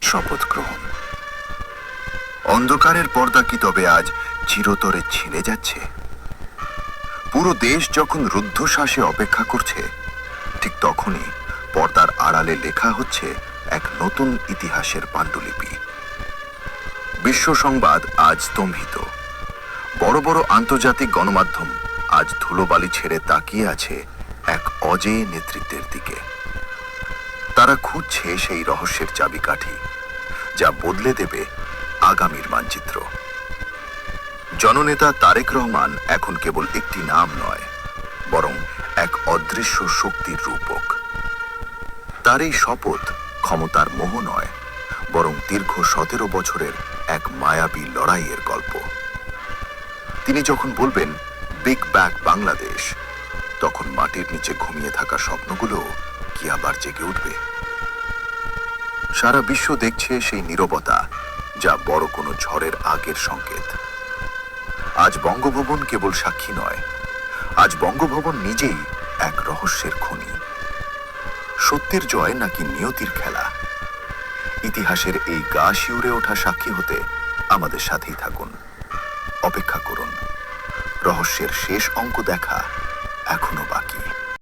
শপথ গ্রহণ। অন্ধকারের পর্দা কি তবে আজ চিরতরে ছিঁড়ে যাচ্ছে? পুরো দেশ যখন রুদ্ধশ্বাসে অপেক্ষা করছে, ঠিক তখনই পর্দার আড়ালে লেখা হচ্ছে এক নতুন ইতিহাসের পাণ্ডুলিপি। বিশ্ব সংবাদ আজ স্তম্ভিত। বড় বড় আন্তর্জাতিক গণমাধ্যম আজ ধুলোবালি ছেড়ে তাকিয়ে আছে এক অজেয় নেতৃত্বের দিকে। তারা খুঁজছে সেই রহস্যের চাবিকাঠি, যা বদলে দেবে আগামীর মানচিত্র। জননেতা তারেক রহমান এখন কেবল একটি নাম নয়, বরং এক অদৃশ্য শক্তির রূপক। তার এই শপথ ক্ষমতার মোহ নয়, বরং দীর্ঘ 17 বছরের এক মায়াবী লড়াইয়ের গল্প। তিনি যখন বলবেন বিগ ব্যাক বাংলাদেশ, তখন মাটির নিচে ঘুমিয়ে থাকা স্বপ্নগুলো কি আবার জেগে উঠবে? সারা বিশ্ব দেখছে সেই নীরবতা, যা বড় কোনো ঝড়ের আগের সংকেত। আজ বঙ্গভবন কেবল সাক্ষী নয়, আজ বঙ্গভবন নিজেই এক রহস্যের খনি। সত্যের জয় নাকি নিয়তির খেলা? ইতিহাসের এই গা শিউরে ওঠা সাক্ষী হতে আমাদের সাথেই থাকুন। অপেক্ষা করুন, রহস্যের শেষ অঙ্ক দেখা এখনো বাকি।